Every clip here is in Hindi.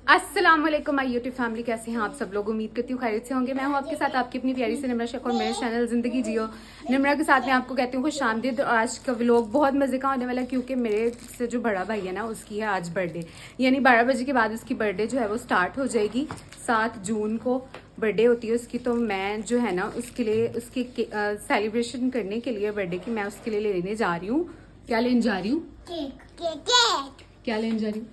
अस्सलाम वालेकुम माय यूट्यूब फैमिली, कैसे हैं आप सब लोग। उम्मीद करती हूँ खैरियत से होंगे। मैं हूँ आपके साथ आपकी अपनी प्यारी से निम्रा शेख और मेरे चैनल जिंदगी जियो निम्रा के साथ मैं आपको कहती हूँ खुश आमदीद। आज का व्लॉग बहुत मजे का होने वाला है क्योंकि मेरे से जो बड़ा भाई है ना उसकी है आज बर्थडे, यानी 12 बजे के बाद उसकी बर्थडे जो है वो स्टार्ट हो जाएगी। 7 जून को बर्थडे होती है उसकी, तो मैं जो है ना उसके लिए उसकी सेलिब्रेशन करने के लिए बर्थडे की मैं उसके लिए लेने जा रही हूँ। क्या लेने जा रही हूँ? क्या लेने जा रही हूँ?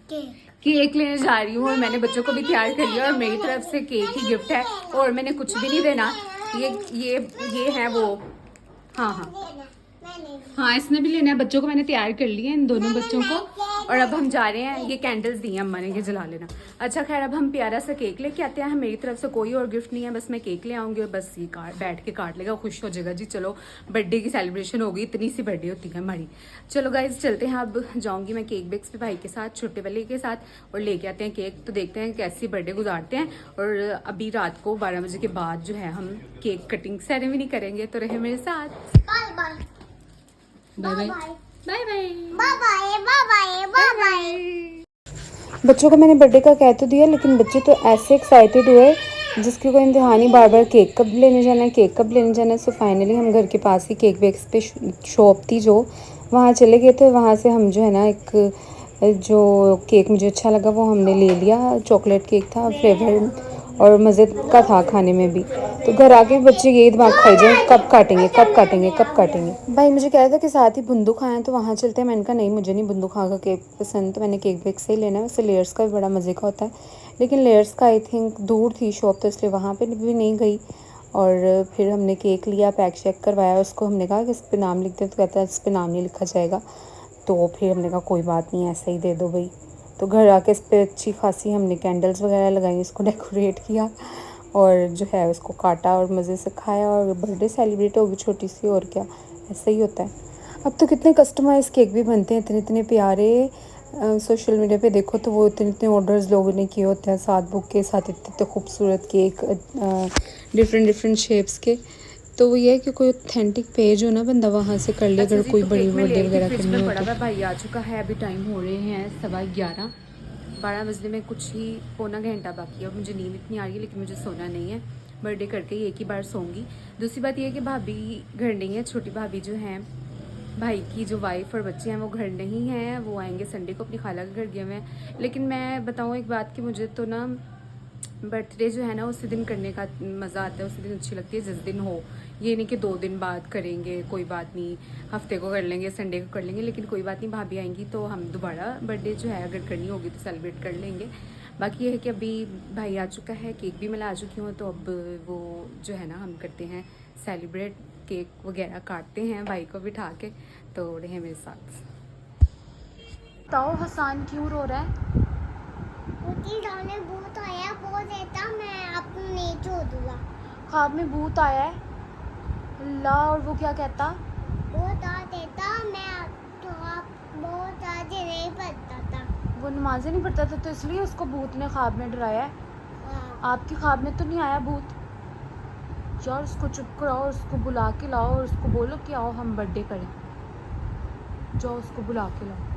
केक लेने जा रही हूँ। और मैंने बच्चों को भी तैयार कर लिया और मेरी तरफ से केक ही गिफ्ट है और मैंने कुछ भी नहीं देना। ये है वो। हाँ, इसने भी लेना है। बच्चों को मैंने तैयार कर लिया, इन दोनों बच्चों को। और अब हम जा रहे हैं, ये कैंडल्स दी हैं अम्मा ने, ये जला लेना। अच्छा खैर, अब हम प्यारा सा केक लेके आते हैं। मेरी तरफ से कोई और गिफ्ट नहीं है, बस मैं केक ले आऊंगी और बस ये बैठ के काट लेगा, खुश हो जाएगा जी। चलो बर्थडे की सेलिब्रेशन होगी, इतनी सी बर्थडे होती है हमारी। चलो गाइज चलते हैं। अब जाऊंगी मैं केक बेक्स पे भाई के साथ, छोटे वाले के साथ, और लेके आते हैं केक। तो देखते हैं कैसी बर्थडे गुजारते हैं। और अभी रात को 12 बजे के बाद जो है हम केक कटिंग सेरेमनी करेंगे, तो रहे मेरे साथ। Bye bye bye bye bye bye. बच्चों को मैंने बर्थडे का कह तो दिया, लेकिन बच्चे तो ऐसे एक्साइटेड हुए जिसकी कोई इम्तिहान ही। बार बार केक कब लेने जाना है, केक कब लेने जाना है। सो फाइनली हम घर के पास ही केक बेक्स पे शॉप थी जो, वहाँ चले गए थे। वहाँ से हम जो है ना एक जो केक मुझे अच्छा लगा वो हमने ले लिया। चॉकलेट केक था, फ्लेवर और मज़े का था खाने में भी। तो घर आके बच्चे यही दिमाग खाई जाए, कब काटेंगे कब काटेंगे कब काटेंगे। भाई मुझे कह रहा था कि साथ ही बुंदू खाएं, तो वहाँ चलते हैं। मैंने कहा नहीं, मुझे नहीं बुंदू खा का केक पसंद, तो मैंने केक बेक से ही लेना है। वैसे लेयर्स का भी बड़ा मज़े का होता है, लेकिन लेयर्स का आई थिंक दूर थी शॉप, तो इसलिए वहाँ पर भी नहीं गई। और फिर हमने केक लिया, पैक शेक करवाया उसको। हमने कहा कि इस पर नाम लिख दे, तो कहता है इस पर नाम नहीं लिखा जाएगा। तो फिर हमने कहा कोई बात नहीं, ऐसा ही दे दो भाई। तो घर आके इस पर अच्छी खासी हमने कैंडल्स वगैरह लगाई, इसको डेकोरेट किया और जो है उसको काटा और मज़े से खाया। और बर्थडे सेलिब्रेट होगी छोटी सी, और क्या, ऐसा ही होता है। अब तो कितने कस्टमाइज़ केक भी बनते हैं, इतने इतने प्यारे। सोशल मीडिया पे देखो तो वो इतने इतने ऑर्डर्स लोगों ने किए होते हैं, साथ बुक के साथ इतने इतने खूबसूरत केक, डिफरेंट डिफरेंट शेप्स के। तो वो ये है कि कोई ऑथेंटिक पेज हो ना, बंदा वहाँ से कर ले। अगर कोई बड़ी बर्थडे वगैरह करनी हो तो। भाई आ चुका है, अभी टाइम हो रहे हैं 11:15। 12 बजने में कुछ ही पौना घंटा बाकी है। अब मुझे नींद इतनी आ रही है, लेकिन मुझे सोना नहीं है। बर्थडे करके ही एक ही बार सोऊंगी। दूसरी बात यह है कि भाभी घर नहीं है, छोटी भाभी जो हैं भाई की जो वाइफ और बच्चे हैं वो घर नहीं हैं। वो आएंगे संडे को, अपनी खाला के घर गए हुए हैं। लेकिन मैं बताऊँ एक बात कि मुझे तो ना बर्थडे जो है ना उसी दिन करने का मज़ा आता है, उसी दिन अच्छी लगती है जिस दिन हो। ये नहीं कि 2 दिन बाद करेंगे, कोई बात नहीं, हफ्ते को कर लेंगे, संडे को कर लेंगे। लेकिन कोई बात नहीं, भाभी आएंगी तो हम दोबारा बर्थडे जो है अगर करनी होगी तो सेलिब्रेट कर लेंगे। बाकी ये है कि अभी भाई आ चुका है, केक भी मैं ला चुकी हूँ, तो अब वो जो है ना हम करते हैं सेलिब्रेट, केक वगैरह काटते हैं भाई को बिठा के। तो रहे मेरे साथ। बताओ हसान क्यों रो रहा है? भूत आया, बहुत देता मैं अपने नीचे हो दूंगा। ख्वाब में भूत आया है अल्लाह, और वो क्या कहता? बहुत आ देता मैं तो आप बहुत आज नहीं पढ़ता था। वो नमाज़ें नहीं पढ़ता था, तो इसलिए उसको भूत ने ख्वाब में डराया है। हाँ। आपकी ख्वाब में तो नहीं आया भूत? यार उसको चुप कराओ, उसको बुला के लाओ और उसको बोलो कि आओ हम बर्थडे करें। जाओ उसको बुला के लाओ।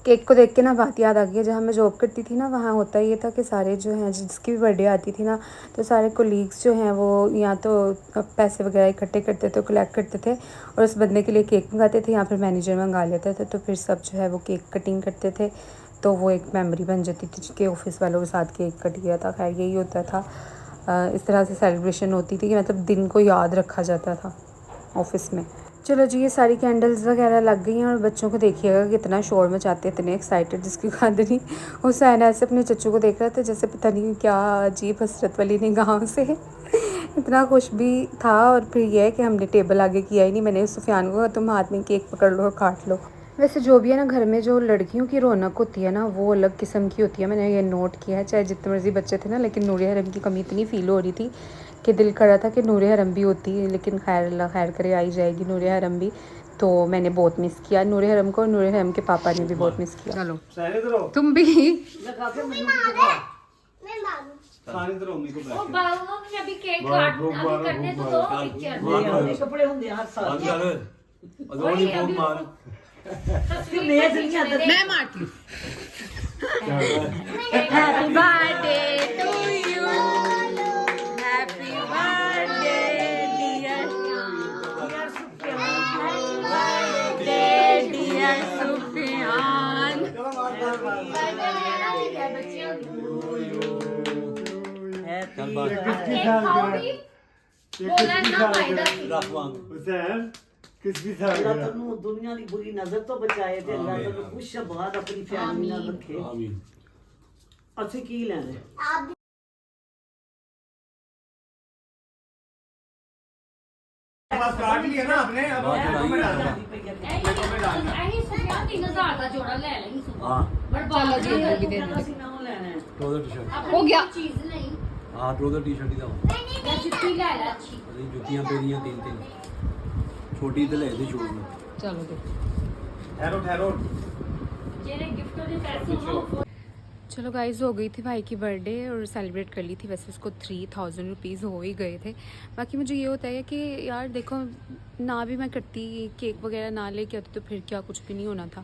केक को देख के ना बात याद आ गई है। जहाँ मैं जॉब करती थी ना, वहाँ होता ये था कि सारे जो हैं जिसकी भी बर्थडे आती थी ना, तो सारे कोलीग्स जो हैं वो या तो पैसे वगैरह इकट्ठे करते थे, कलेक्ट करते थे और उस बंदे के लिए केक मंगाते थे, या फिर मैनेजर मंगा लेते थे। तो फिर सब जो है वो केक कटिंग करते थे, तो वो एक मेमोरी बन जाती थी कि ऑफिस वालों के साथ केक कट गया था। खैर यही होता था, इस तरह से सेलिब्रेशन होती थी कि मतलब दिन को याद रखा जाता था ऑफिस में। चलो जी, ये सारी कैंडल्स वगैरह लग गई हैं और बच्चों को देखिएगा कितना शोर मचाते हैं, इतने एक्साइटेड जिसकी बात नहीं। हुसैन ऐसे अपने चच्चू को देख रहा था जैसे पता नहीं क्या अजीब हसरत वाली निगाहों से इतना खुश भी था। और फिर यह है कि हमने टेबल आगे किया ही नहीं। मैंने सुफियान को तुम हाथ में केक पकड़ लो और काट लो। वैसे जो भी है ना, घर में जो लड़कियों की रौनक होती है ना, वो अलग किस्म की होती है। मैंने ये नोट किया है, चाहे जितने मर्जी बच्चे थे ना, लेकिन नूर हरम की कमी इतनी फ़ील हो रही थी कि दिल कर रहा था कि नूर हरम भी होती है। लेकिन खैर अल्लाह खैर करे, आई जाएगी नूर हरम भी। तो मैंने बहुत मिस किया नूर हरम को, और नूर हरम के पापा ने भी बहुत मिस किया। चलो तुम भी मैं मारती हूँ। Happy birthday to you, happy birthday dear, dear Sufiyan. Hussain किसकी साल अल्लाह तन्नू दुनिया की बुरी नजर तो बचाए ते अल्लाह तन्नू खुश आबाद अपनी फैमिली नाल रखे आमीन। ਅਸੀਂ ਕੀ ਲੈਣੇ बस काट लिया ना आपने, अब हाँ हाँ चलो जी, ये भी दे दो। ਅਸੀਂ ਨਾ ਲੈਣਾ ਹੈ ट्राउजर टी शर्ट हो गया। हाँ ट्राउजर टी शर्ट ही था जुतियां पेरियां तीन तीन छोटी तो ले दी शूज में चलो दे। ठहरो ठहरो। चलो गाइस, हो गई थी भाई की बर्थडे और सेलिब्रेट कर ली थी। वैसे उसको 3000 रुपीज़ हो ही गए थे। बाकी मुझे ये होता है कि यार देखो, ना भी मैं करती, केक वगैरह ना लेके आती तो फिर क्या, कुछ भी नहीं होना था।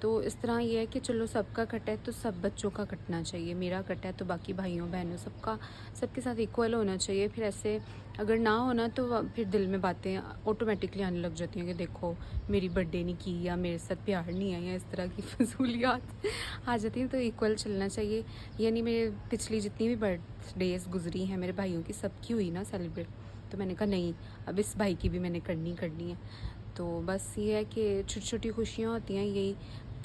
तो इस तरह ये है कि चलो सबका कटा है तो सब बच्चों का कटना चाहिए, मेरा कटा है तो बाकी भाइयों बहनों सबका, सबके साथ इक्वल होना चाहिए। फिर ऐसे अगर ना होना तो फिर दिल में बातें ऑटोमेटिकली आने लग जाती हैं कि देखो मेरी बर्थडे नहीं की, या मेरे साथ प्यार नहीं है, या इस तरह की फजूलियात आ जाती हैं। तो इक्वल चलना चाहिए। यानी मेरे पिछली जितनी भी बर्थडेज गुजरी हैं मेरे भाइयों की, सबकी हुई ना सेलिब्रेट, तो मैंने कहा नहीं, अब इस भाई की भी मैंने करनी है। तो बस ये है कि छोटी छोटी खुशियाँ होती हैं। यही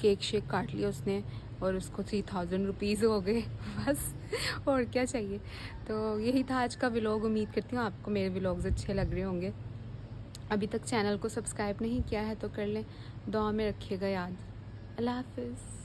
केक शेक काट लिया उसने और उसको 3000 रुपीज़ हो गए बस, और क्या चाहिए। तो यही था आज का व्लॉग। उम्मीद करती हूँ आपको मेरे व्लॉग्स अच्छे लग रहे होंगे। अभी तक चैनल को सब्सक्राइब नहीं किया है तो कर लें। दुआ में रखिएगा याद। अल्लाह हाफिज़।